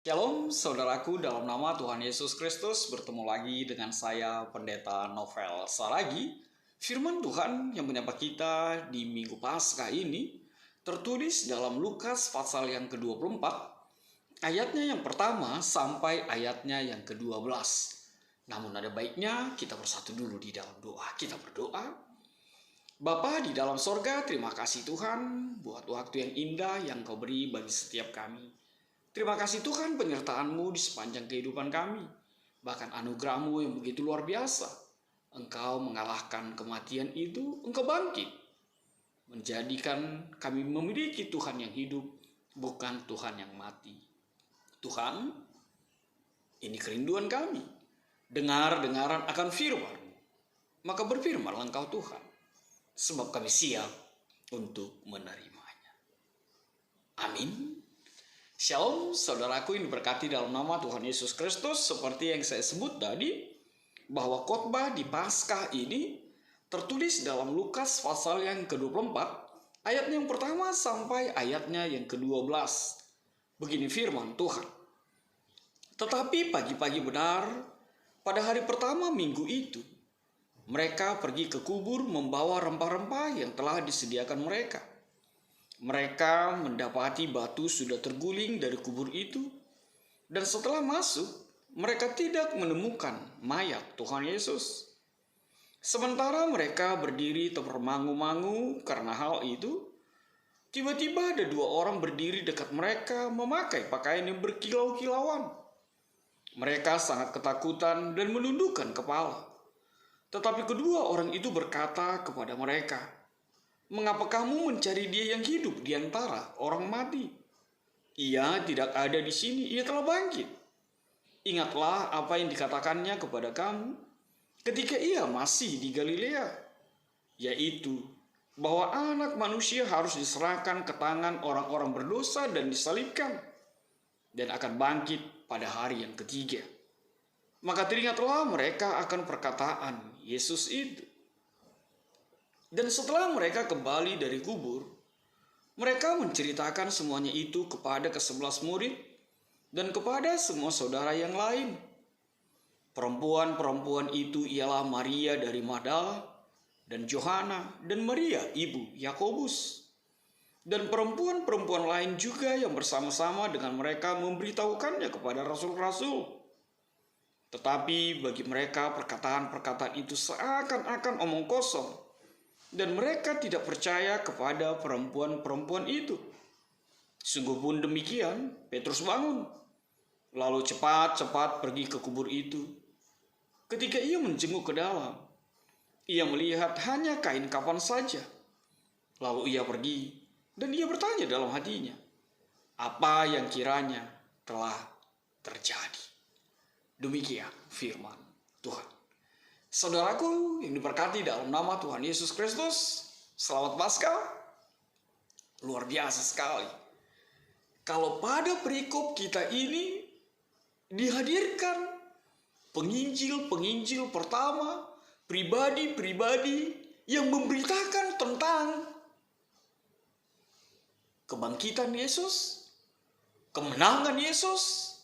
Shalom saudaraku, dalam nama Tuhan Yesus Kristus bertemu lagi dengan saya Pendeta Novel Saragi. Firman Tuhan yang menyapa kita di Minggu Paskah ini tertulis dalam Lukas pasal yang ke-24, ayatnya yang pertama sampai ayatnya yang ke-12. Namun ada baiknya kita bersatu dulu di dalam doa. Kita berdoa. Bapa di dalam sorga, terima kasih Tuhan buat waktu yang indah yang Kau beri bagi setiap kami. Terima kasih Tuhan penyertaan-Mu di sepanjang kehidupan kami. Bahkan anugerah-Mu yang begitu luar biasa. Engkau mengalahkan kematian itu, Engkau bangkit. Menjadikan kami memiliki Tuhan yang hidup, bukan Tuhan yang mati. Tuhan, ini kerinduan kami. Dengar-dengaran akan firman-Mu. Maka berfirmanlah Engkau Tuhan. Sebab kami siap untuk menerimanya. Amin. Shalom, saudaraku yang diberkati dalam nama Tuhan Yesus Kristus. Seperti yang saya sebut tadi, bahwa khotbah di Paskah ini tertulis dalam Lukas pasal yang ke-24, ayatnya yang pertama sampai ayatnya yang ke-12. Begini firman Tuhan. Tetapi pagi-pagi benar, pada hari pertama minggu itu, mereka pergi ke kubur membawa rempah-rempah yang telah disediakan mereka. Mereka mendapati batu sudah terguling dari kubur itu, dan setelah masuk, mereka tidak menemukan mayat Tuhan Yesus. Sementara mereka berdiri termangu-mangu karena hal itu, tiba-tiba ada dua orang berdiri dekat mereka memakai pakaian yang berkilau-kilauan. Mereka sangat ketakutan dan menundukkan kepala. Tetapi kedua orang itu berkata kepada mereka, "Mengapa kamu mencari Dia yang hidup di antara orang mati? Ia tidak ada di sini, Ia telah bangkit. Ingatlah apa yang dikatakannya kepada kamu ketika Ia masih di Galilea, yaitu bahwa Anak Manusia harus diserahkan ke tangan orang-orang berdosa dan disalibkan, dan akan bangkit pada hari yang ketiga." Maka teringatlah mereka akan perkataan Yesus itu. Dan setelah mereka kembali dari kubur, mereka menceritakan semuanya itu kepada ke-11 murid dan kepada semua saudara yang lain. Perempuan-perempuan itu ialah Maria dari Magdala dan Johana dan Maria ibu Yakobus. Dan perempuan-perempuan lain juga yang bersama-sama dengan mereka memberitahukannya kepada rasul-rasul. Tetapi bagi mereka perkataan-perkataan itu seakan-akan omong kosong, dan mereka tidak percaya kepada perempuan-perempuan itu. Sungguh pun demikian, Petrus bangun, lalu cepat-cepat pergi ke kubur itu. Ketika ia menjenguk ke dalam, ia melihat hanya kain kafan saja. Lalu ia pergi, dan ia bertanya dalam hatinya, apa yang kiranya telah terjadi. Demikian firman Tuhan. Saudaraku yang diberkati dalam nama Tuhan Yesus Kristus, selamat Paskah. Luar biasa sekali. Kalau pada perikop kita ini dihadirkan penginjil-penginjil pertama, pribadi-pribadi yang memberitakan tentang kebangkitan Yesus, kemenangan Yesus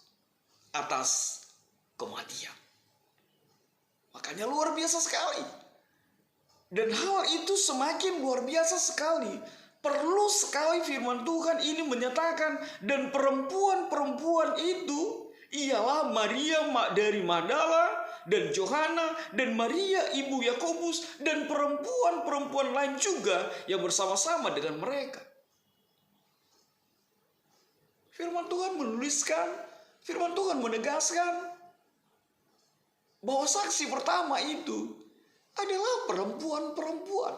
atas kematian. Makanya luar biasa sekali. Dan hal itu semakin luar biasa sekali. Perlu sekali firman Tuhan ini menyatakan, dan perempuan-perempuan itu ialah Maria dari Magdala dan Johana dan Maria ibu Yakobus dan perempuan-perempuan lain juga yang bersama-sama dengan mereka. Firman Tuhan menuliskan, firman Tuhan menegaskan bahwa saksi pertama itu adalah perempuan-perempuan.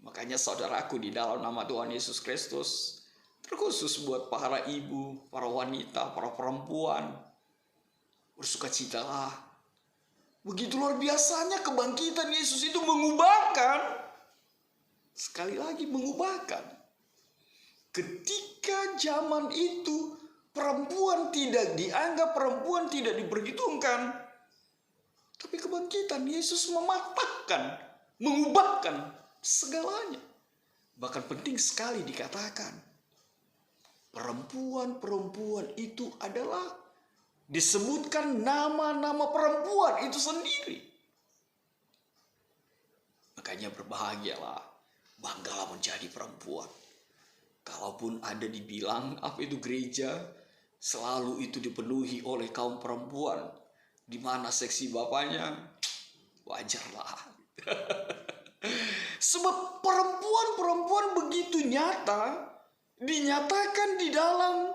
Makanya saudaraku di dalam nama Tuhan Yesus Kristus, terkhusus buat para ibu, para wanita, para perempuan, bersukacitalah. Begitu luar biasanya kebangkitan Yesus itu mengubahkan, sekali lagi mengubahkan. Ketika zaman itu perempuan tidak dianggap, perempuan tidak diperhitungkan. Tapi kebangkitan Yesus mematahkan, mengubahkan segalanya. Bahkan penting sekali dikatakan, perempuan-perempuan itu adalah disebutkan nama-nama perempuan itu sendiri. Makanya berbahagialah, banggalah menjadi perempuan. Kalaupun ada dibilang apa itu gereja, selalu itu dipenuhi oleh kaum perempuan. Di mana seksi bapaknya, wajarlah. Sebab perempuan-perempuan begitu nyata, dinyatakan di dalam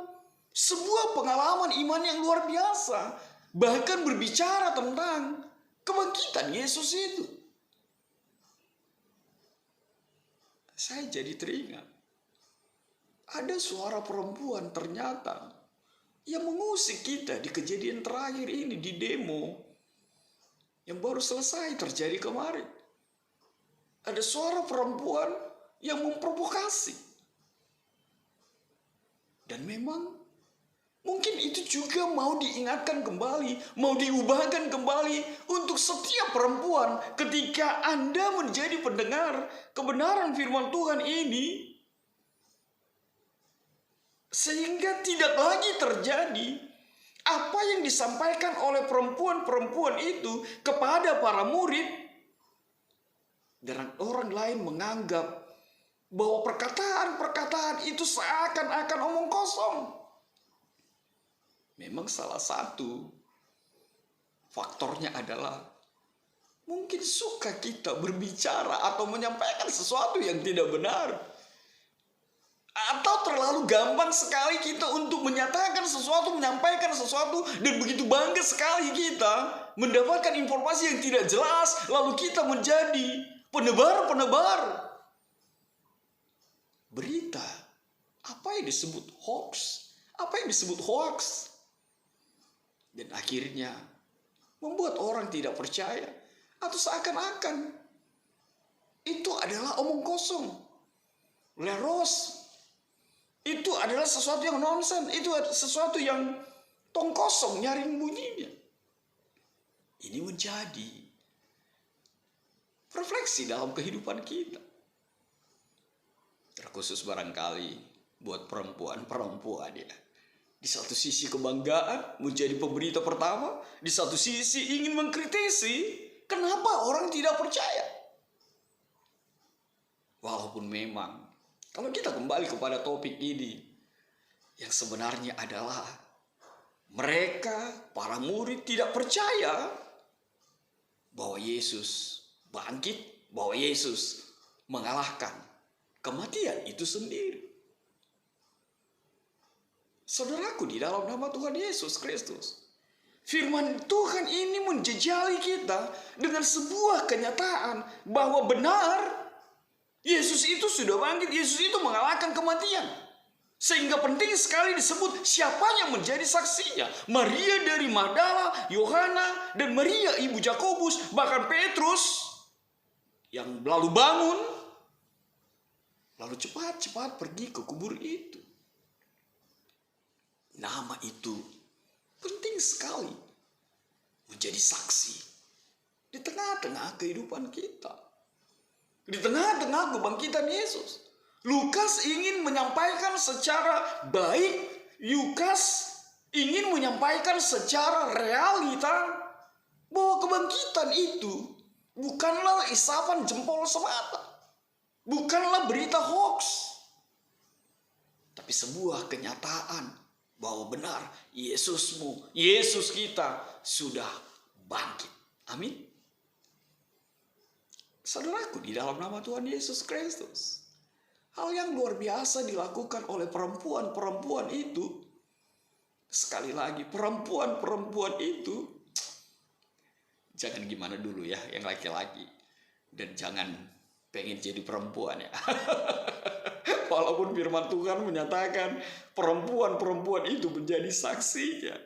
sebuah pengalaman iman yang luar biasa. Bahkan berbicara tentang kebangkitan Yesus itu. Saya jadi teringat. Ada suara perempuan ternyata yang mengusik kita di kejadian terakhir ini, di demo yang baru selesai terjadi kemarin. Ada suara perempuan yang memprovokasi. Dan memang mungkin itu juga mau diingatkan kembali, mau diubahkan kembali untuk setiap perempuan ketika Anda menjadi pendengar kebenaran firman Tuhan ini. Sehingga tidak lagi terjadi apa yang disampaikan oleh perempuan-perempuan itu kepada para murid. Dan orang lain menganggap bahwa perkataan-perkataan itu seakan-akan omong kosong. Memang salah satu faktornya adalah mungkin suka kita berbicara atau menyampaikan sesuatu yang tidak benar. Atau terlalu gampang sekali kita untuk menyatakan sesuatu, menyampaikan sesuatu, dan begitu bangga sekali kita mendapatkan informasi yang tidak jelas, lalu kita menjadi penebar-penebar berita. Apa yang disebut hoax? Apa yang disebut hoax? Dan akhirnya membuat orang tidak percaya atau seakan-akan itu adalah omong kosong, leros. Itu adalah sesuatu yang nonsen, itu sesuatu yang tong kosong, nyaring bunyinya. Ini menjadi refleksi dalam kehidupan kita. Terkhusus barangkali buat perempuan-perempuan ya. Di satu sisi kebanggaan menjadi pemberita pertama, di satu sisi ingin mengkritisi kenapa orang tidak percaya. Walaupun memang kalau kita kembali kepada topik ini, yang sebenarnya adalah mereka, para murid tidak percaya bahwa Yesus bangkit, bahwa Yesus mengalahkan kematian itu sendiri. Saudaraku, di dalam nama Tuhan Yesus Kristus, firman Tuhan ini menjejali kita dengan sebuah kenyataan bahwa benar Yesus itu sudah bangkit, Yesus itu mengalahkan kematian. Sehingga penting sekali disebut siapa yang menjadi saksinya. Maria dari Magdala, Yohana, dan Maria ibu Yakobus, bahkan Petrus yang lalu bangun, lalu cepat-cepat pergi ke kubur itu. Nama itu penting sekali menjadi saksi di tengah-tengah kehidupan kita. Di tengah-tengah kebangkitan Yesus. Lukas ingin menyampaikan secara baik. Lukas ingin menyampaikan secara realita bahwa kebangkitan itu bukanlah isapan jempol semata. Bukanlah berita hoax. Tapi sebuah kenyataan bahwa benar Yesusmu, Yesus kita sudah bangkit. Amin. Saudaraku, di dalam nama Tuhan Yesus Kristus, hal yang luar biasa dilakukan oleh perempuan-perempuan itu. Sekali lagi, perempuan-perempuan itu jangan gimana dulu ya, yang laki-laki, dan jangan pengen jadi perempuan ya. Walaupun firman Tuhan menyatakan perempuan-perempuan itu menjadi saksinya,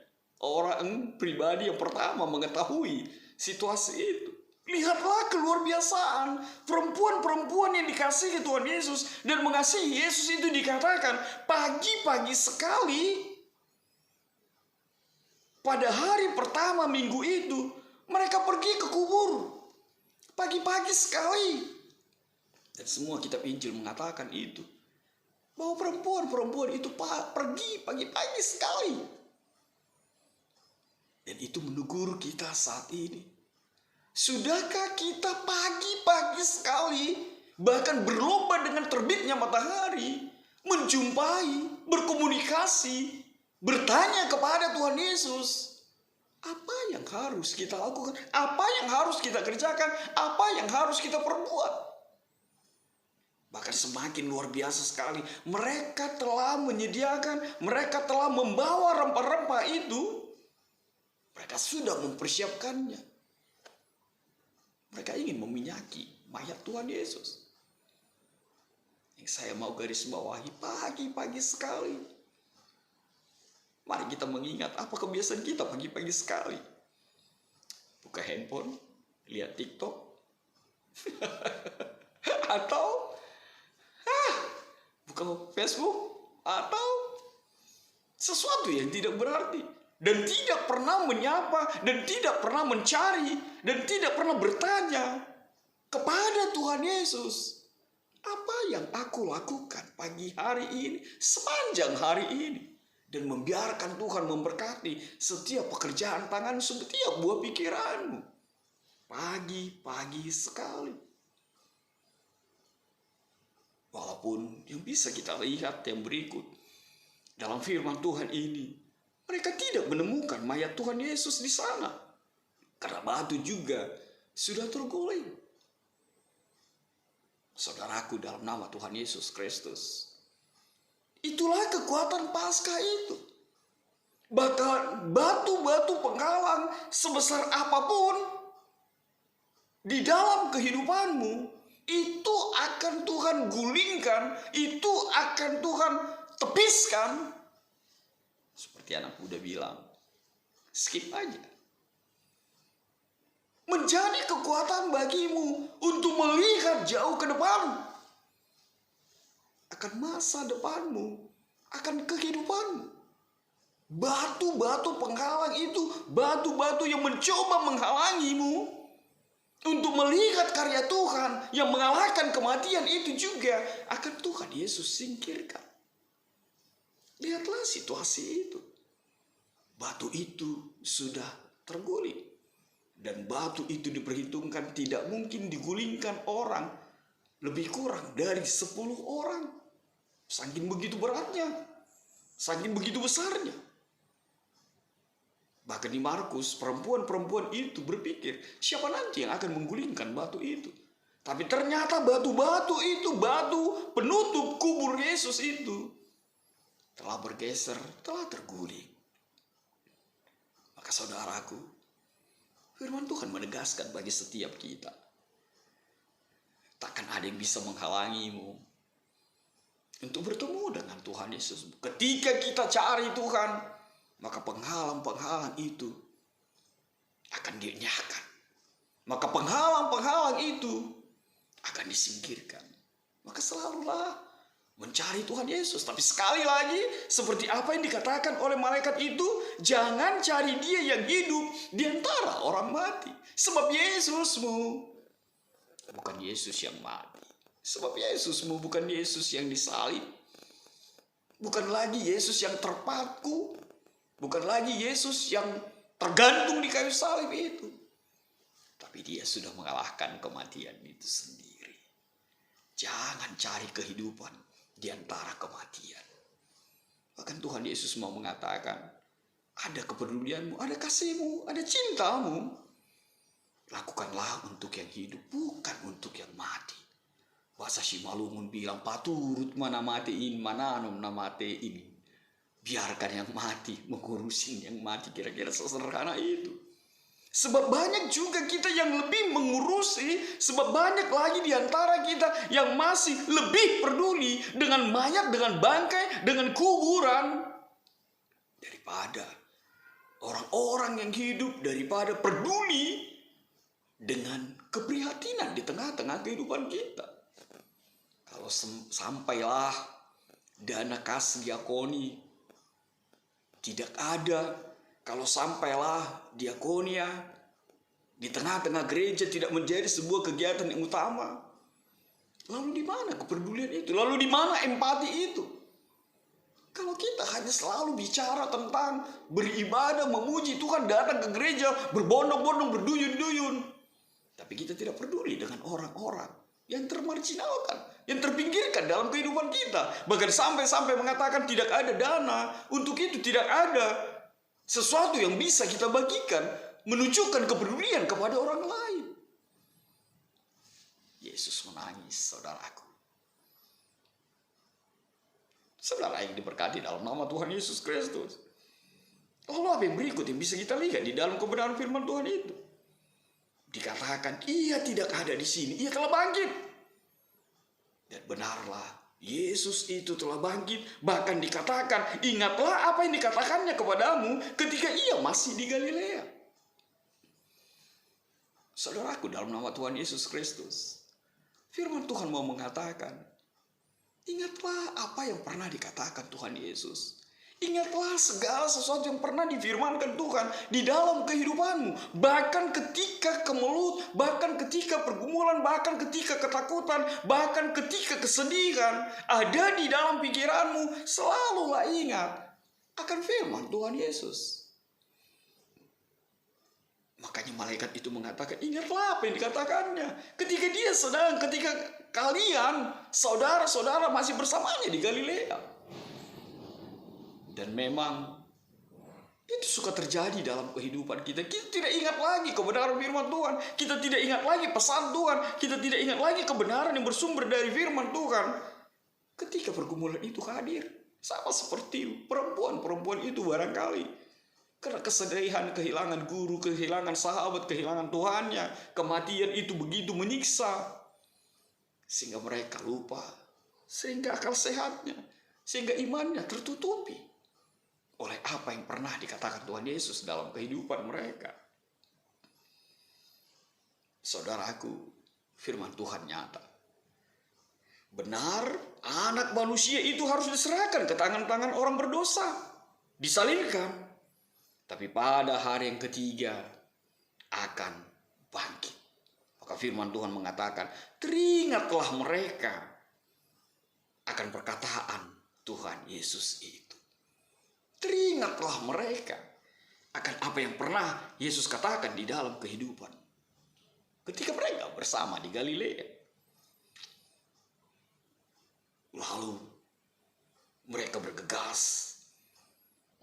orang pribadi yang pertama mengetahui situasi itu. Lihatlah keluar biasaan perempuan-perempuan yang dikasihi Tuhan Yesus dan mengasihi Yesus itu dikatakan pagi-pagi sekali pada hari pertama minggu itu mereka pergi ke kubur pagi-pagi sekali. Dan semua kitab Injil mengatakan itu. bahwa perempuan-perempuan itu pergi pagi-pagi sekali. Dan itu menegur kita saat ini. Sudahkah kita pagi-pagi sekali, bahkan berlomba dengan terbitnya matahari, menjumpai, berkomunikasi, bertanya kepada Tuhan Yesus, apa yang harus kita lakukan, apa yang harus kita kerjakan, apa yang harus kita perbuat? Bahkan semakin luar biasa sekali, mereka telah menyediakan, mereka telah membawa rempah-rempah itu, mereka sudah mempersiapkannya. Mereka ingin meminyaki mayat Tuhan Yesus. Yang saya mau garis bawahi, pagi-pagi sekali, mari kita mengingat apa kebiasaan kita pagi-pagi sekali. Buka handphone, lihat TikTok, atau buka Facebook, atau sesuatu yang tidak berarti, dan tidak pernah menyapa, dan tidak pernah mencari, dan tidak pernah bertanya kepada Tuhan Yesus, apa yang aku lakukan pagi hari ini, sepanjang hari ini, dan membiarkan Tuhan memberkati setiap pekerjaan tangan, setiap buah pikiranmu pagi-pagi sekali. Walaupun yang bisa kita lihat yang berikut dalam firman Tuhan ini, mereka tidak menemukan mayat Tuhan Yesus di sana, karena batu juga sudah terguling. Saudaraku, dalam nama Tuhan Yesus Kristus, itulah kekuatan Paskah itu. Bahkan batu-batu penghalang sebesar apapun di dalam kehidupanmu, itu akan Tuhan gulingkan, itu akan Tuhan tepiskan. Seperti anak muda bilang, skip aja. Menjadi kekuatan bagimu untuk melihat jauh ke depan, akan masa depanmu, akan kehidupanmu. Batu-batu penghalang itu, batu-batu yang mencoba menghalangimu untuk melihat karya Tuhan yang mengalahkan kematian, itu juga akan Tuhan Yesus singkirkan. Lihatlah situasi itu. Batu itu sudah terguling. Dan batu itu diperhitungkan tidak mungkin digulingkan orang lebih kurang dari 10 orang. Saking begitu beratnya, saking begitu besarnya. Bahkan di Markus, perempuan-perempuan itu berpikir, siapa nanti yang akan menggulingkan batu itu? Tapi ternyata batu-batu itu, batu penutup kubur Yesus itu, telah bergeser, telah terguling. Maka saudaraku, firman Tuhan menegaskan bagi setiap kita, takkan ada yang bisa menghalangimu untuk bertemu dengan Tuhan Yesus. Ketika kita cari Tuhan, maka penghalang-penghalang itu akan dinyahkan. Maka penghalang-penghalang itu akan disingkirkan. Maka selalulah mencari Tuhan Yesus. Tapi sekali lagi, seperti apa yang dikatakan oleh malaikat itu, jangan cari Dia yang hidup di antara orang mati. Sebab Yesusmu bukan Yesus yang mati. Sebab Yesusmu bukan Yesus yang disalib. Bukan lagi Yesus yang terpaku. Bukan lagi Yesus yang tergantung di kayu salib itu. Tapi Dia sudah mengalahkan kematian itu sendiri. Jangan cari kehidupan di antara kematian. Bahkan Tuhan Yesus mau mengatakan, ada kepedulianmu, ada kasihmu, ada cintamu. Lakukanlah untuk yang hidup, bukan untuk yang mati. Bahasa Simalungun bilang, paturut mana matiin, mana nom na matiin. Biarkan yang mati mengurusin yang mati, kira-kira sesederhana itu. Sebab banyak juga kita yang lebih mengurusi, sebab banyak lagi di antara kita yang masih lebih peduli dengan mayat, dengan bangkai, dengan kuburan, daripada orang-orang yang hidup, daripada peduli dengan keprihatinan di tengah-tengah kehidupan kita. Kalau sampailah dana kas diakoni tidak ada, kalau sampailah diakonia di tengah-tengah gereja tidak menjadi sebuah kegiatan yang utama, Lalu di mana kepedulian itu? Lalu di mana empati itu? Kalau kita hanya selalu bicara tentang beribadah, memuji Tuhan, datang ke gereja, berbondong-bondong, berduyun-duyun. Tapi kita tidak peduli dengan orang-orang yang termarginalkan, yang terpinggirkan dalam kehidupan kita. Bahkan sampai-sampai mengatakan tidak ada dana. Untuk itu tidak ada sesuatu yang bisa kita bagikan, menunjukkan kepedulian kepada orang lain. Yesus menangis, saudaraku. Saudara yang diberkati dalam nama Tuhan Yesus Kristus. Lalu apa yang berikut yang bisa kita lihat di dalam kebenaran firman Tuhan itu? Dikatakan, ia tidak ada di sini, ia telah bangkit. Dan benarlah, Yesus itu telah bangkit. Bahkan dikatakan, ingatlah apa yang dikatakannya kepadamu ketika ia masih di Galilea. Saudaraku, dalam nama Tuhan Yesus Kristus, firman Tuhan mau mengatakan, ingatlah apa yang pernah dikatakan Tuhan Yesus. Ingatlah segala sesuatu yang pernah difirmankan Tuhan di dalam kehidupanmu. Bahkan ketika kemelut, bahkan ketika pergumulan, bahkan ketika ketakutan, bahkan ketika kesedihan ada di dalam pikiranmu, selalulah ingat akan firman Tuhan Yesus. Makanya malaikat itu mengatakan, ingatlah apa yang dikatakannya. Ketika dia sedang, ketika kalian, saudara-saudara masih bersamanya di Galilea. Dan memang itu suka terjadi dalam kehidupan kita. Kita tidak ingat lagi kebenaran firman Tuhan. Kita tidak ingat lagi pesan Tuhan. Kita tidak ingat lagi kebenaran yang bersumber dari firman Tuhan. Ketika pergumulan itu hadir. Sama seperti perempuan itu barangkali. Karena kesedihan, kehilangan guru, kehilangan sahabat, kehilangan Tuhannya. Kematian itu begitu menyiksa. Sehingga mereka lupa. Sehingga akal sehatnya. Sehingga imannya tertutupi oleh apa yang pernah dikatakan Tuhan Yesus dalam kehidupan mereka. Saudaraku, firman Tuhan nyata. Benar, anak manusia itu harus diserahkan ke tangan-tangan orang berdosa. Disalibkan. Tapi pada hari yang ketiga akan bangkit. Maka firman Tuhan mengatakan, teringatlah mereka akan perkataan Tuhan Yesus itu. Teringatlah mereka akan apa yang pernah Yesus katakan di dalam kehidupan. Ketika mereka bersama di Galilea. Lalu mereka bergegas.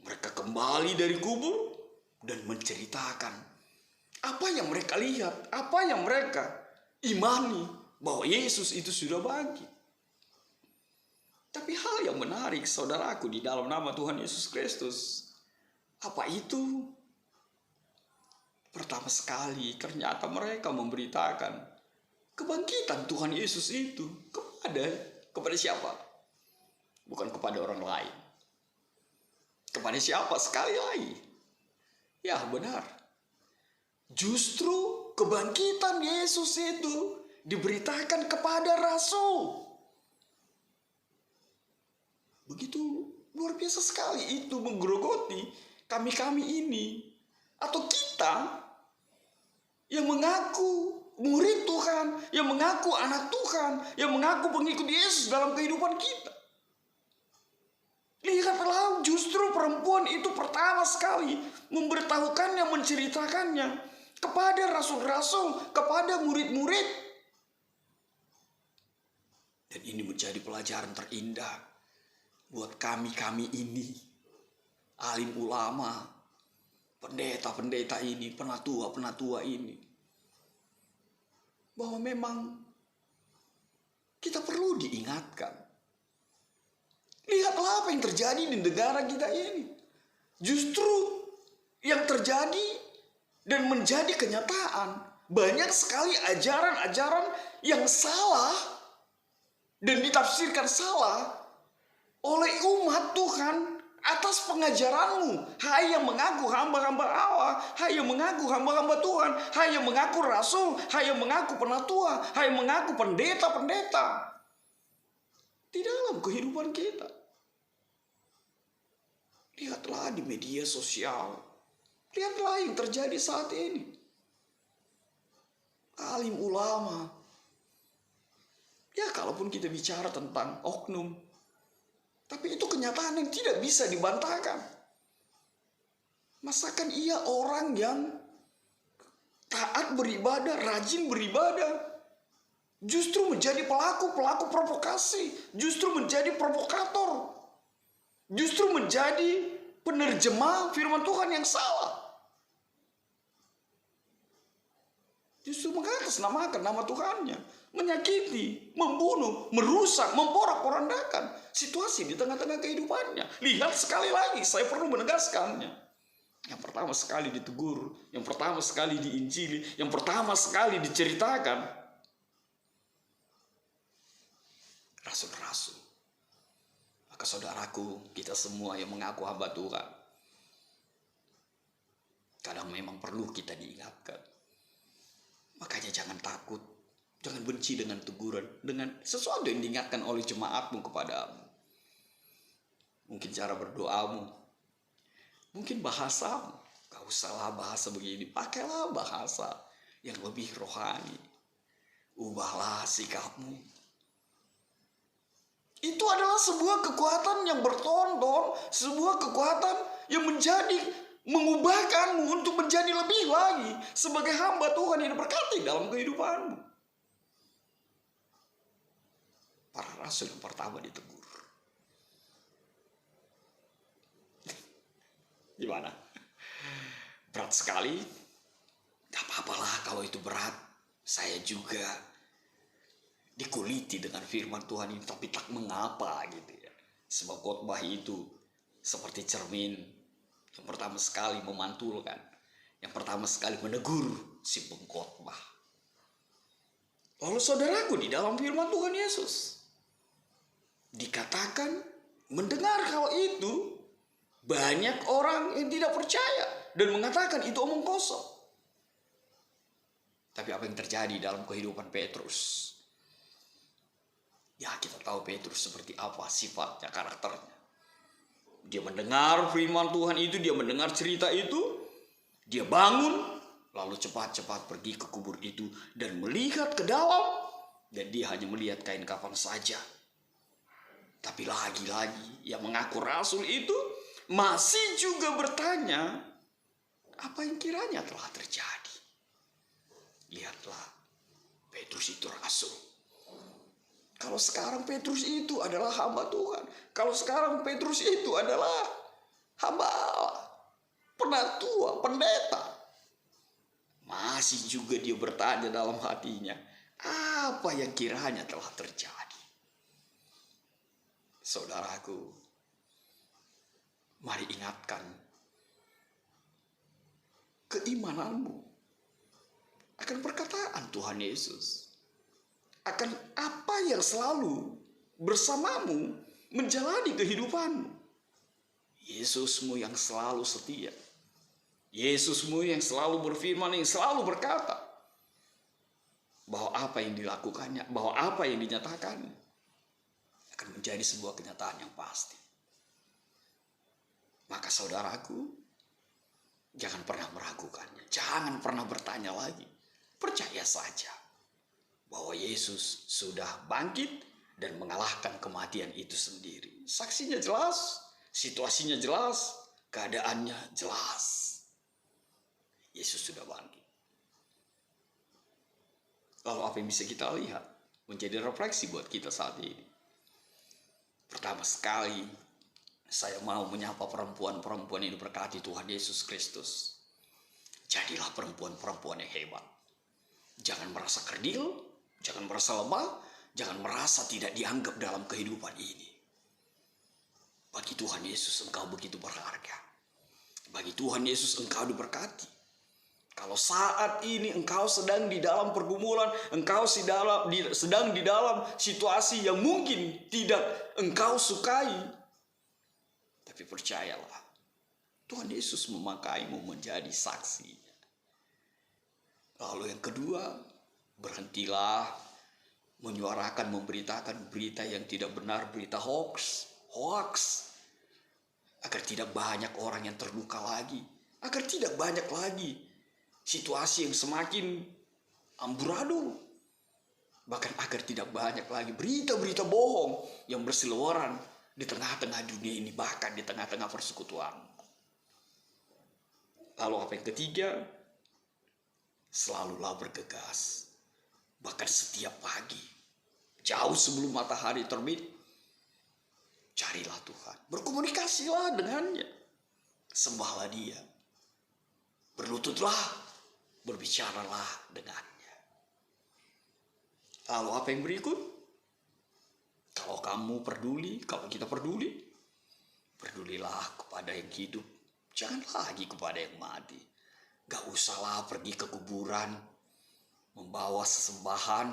Mereka kembali dari kubur dan menceritakan apa yang mereka lihat, apa yang mereka imani bahwa Yesus itu sudah bangkit. Tapi hal yang menarik, saudaraku, di dalam nama Tuhan Yesus Kristus, apa itu? Pertama sekali, ternyata mereka memberitakan kebangkitan Tuhan Yesus itu kepada siapa? Bukan kepada orang lain. Kepada siapa? Sekali lagi. Ya, benar. Justru kebangkitan Yesus itu diberitakan kepada rasul. Begitu luar biasa sekali itu menggerogoti kami-kami ini. Atau kita yang mengaku murid Tuhan, yang mengaku anak Tuhan, yang mengaku pengikut Yesus dalam kehidupan kita. Lihatlah, justru perempuan itu pertama sekali memberitahukannya, menceritakannya kepada rasul-rasul, kepada murid-murid. Dan ini menjadi pelajaran terindah buat kami-kami ini, alim ulama, pendeta-pendeta ini, penatua-penatua ini. Bahwa memang kita perlu diingatkan. Lihatlah apa yang terjadi di negara kita ini. Justru yang terjadi dan menjadi kenyataan, banyak sekali ajaran-ajaran yang salah dan ditafsirkan salah oleh umat Tuhan atas pengajaranmu. Hai yang mengaku hamba-hamba Allah, hai yang mengaku hamba-hamba Tuhan, hai yang mengaku rasul, hai yang mengaku penatua, hai yang mengaku pendeta-pendeta. Di dalam kehidupan kita. Lihatlah di media sosial. Lihatlah yang terjadi saat ini. Alim ulama Ya, kalaupun kita bicara tentang oknum, tapi itu kenyataan yang tidak bisa dibantahkan. Masakan ia orang yang taat beribadah, rajin beribadah, justru menjadi pelaku provokasi, justru menjadi provokator, justru menjadi penerjemah firman Tuhan yang salah. Justru mengatasnamakan nama Tuhannya, menyakiti, membunuh, merusak, memporak-porandakan situasi di tengah-tengah kehidupannya. Lihat sekali lagi, saya perlu menegaskannya. Yang pertama sekali ditegur, yang pertama sekali diinjili, yang pertama sekali diceritakan rasul-rasul. Maka saudaraku, kita semua yang mengaku hamba Tuhan, kadang memang perlu kita diingatkan. Makanya jangan takut, jangan benci dengan teguran, dengan sesuatu yang diingatkan oleh jemaatmu kepadamu. Mungkin cara berdoamu, mungkin bahasamu. Gak usahlah bahasa begini, pakailah bahasa yang lebih rohani. Ubahlah sikapmu. Itu adalah sebuah kekuatan yang bertonton, sebuah kekuatan yang mengubahkanmu untuk menjadi lebih lagi sebagai hamba Tuhan yang diberkati dalam kehidupanmu. Para rasul yang pertama ditegur. Gimana? Berat sekali? Gak apa-apalah kalau itu berat. Saya juga dikuliti dengan firman Tuhan ini, tapi tak mengapa gitu ya. Sebab khotbah itu seperti cermin. Yang pertama sekali memantulkan, yang pertama sekali menegur si pengkhotbah. Lalu saudaraku, di dalam firman Tuhan Yesus dikatakan mendengar hal itu, banyak orang yang tidak percaya dan mengatakan itu omong kosong. Tapi apa yang terjadi dalam kehidupan Petrus? Ya, kita tahu Petrus seperti apa sifatnya, karakternya. Dia mendengar firman Tuhan itu, dia mendengar cerita itu, dia bangun, lalu cepat-cepat pergi ke kubur itu dan melihat ke dalam, dan dia hanya melihat kain kafan saja. Tapi lagi-lagi yang mengaku rasul itu masih juga bertanya, apa yang kiranya telah terjadi? Lihatlah, Petrus itu rasul. Kalau sekarang Petrus itu adalah hamba Tuhan. Kalau sekarang Petrus itu adalah hamba Allah, penatua, pendeta. Masih juga dia bertanya dalam hatinya, apa yang kiranya telah terjadi? Saudaraku, mari ingatkan keimananmu akan perkataan Tuhan Yesus, akan apa yang selalu bersamamu menjalani kehidupanmu. Yesusmu yang selalu setia, Yesusmu yang selalu berfirman, yang selalu berkata bahwa apa yang dilakukannya, bahwa apa yang dinyatakannya akan menjadi sebuah kenyataan yang pasti. Maka saudaraku, jangan pernah meragukannya, jangan pernah bertanya lagi. Percaya saja bahwa Yesus sudah bangkit dan mengalahkan kematian itu sendiri. Saksinya jelas, situasinya jelas, keadaannya jelas. Yesus sudah bangkit. Lalu apa yang bisa kita lihat? Menjadi refleksi buat kita saat ini. Pertama sekali, saya mau menyapa perempuan-perempuan yang diberkati Tuhan Yesus Kristus. Jadilah perempuan-perempuan yang hebat. Jangan merasa kerdil, jangan merasa lemah, jangan merasa tidak dianggap dalam kehidupan ini. Bagi Tuhan Yesus engkau begitu berharga. Bagi Tuhan Yesus engkau diberkati. Kalau saat ini engkau sedang di dalam pergumulan, engkau sedang di dalam situasi yang mungkin tidak engkau sukai, tapi percayalah, Tuhan Yesus memakaimu menjadi saksi. Lalu yang kedua, berhentilah menyuarakan, memberitakan berita yang tidak benar, berita hoax, agar tidak banyak orang yang terluka lagi, agar tidak banyak lagi situasi yang semakin amburadul. Bahkan agar tidak banyak lagi berita-berita bohong yang berseliweran di tengah-tengah dunia ini, bahkan di tengah-tengah persekutuan. Lalu apa yang ketiga? Selalulah bergegas. Bahkan setiap pagi, jauh sebelum matahari terbit, carilah Tuhan. Berkomunikasilah dengannya. Sembahlah dia. Berlututlah, berbicaralah dengannya. Lalu apa yang berikut? Kalau kamu peduli, kalau kita peduli, pedulilah kepada yang hidup. Jangan lagi kepada yang mati. Gak usahlah pergi ke kuburan, membawa sesembahan,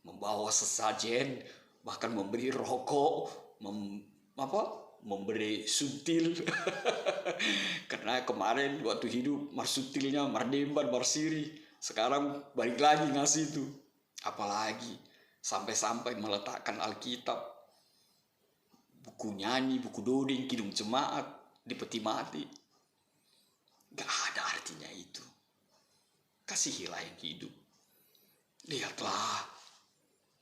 membawa sesajen, bahkan memberi rokok, memberi suntil. Karena kemarin waktu hidup marsutilnya, mardemban, marsiri. Sekarang balik lagi ngasih itu. Apalagi sampai-sampai meletakkan Alkitab, buku nyanyi, buku doding, kidung jemaat di peti mati. Gak ada artinya itu. Kasihilah yang hidup. Lihatlah,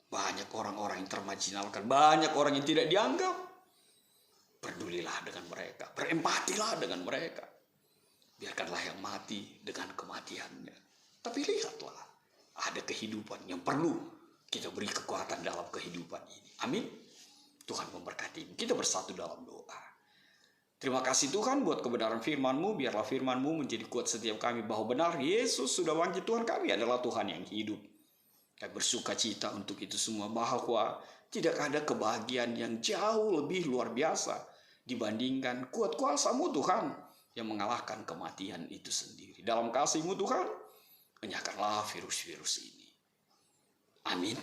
banyak orang-orang yang termarginalkan, banyak orang yang tidak dianggap. Pedulilah dengan mereka, berempatilah dengan mereka. Biarkanlah yang mati dengan kematiannya. Tapi lihatlah, ada kehidupan yang perlu kita beri kekuatan dalam kehidupan ini. Amin. Tuhan memberkati. Kita bersatu dalam doa. Terima kasih Tuhan buat kebenaran firman-Mu. Biarlah firman-Mu menjadi kuat setiap kami bahwa benar Yesus sudah bangkit. Tuhan kami adalah Tuhan yang hidup. Kami bersuka cita untuk itu semua, bahwa tidak ada kebahagiaan yang jauh lebih luar biasa dibandingkan kuat kuasa-Mu Tuhan yang mengalahkan kematian itu sendiri. Dalam kasih-Mu Tuhan, enyahkanlah virus-virus ini. Amin.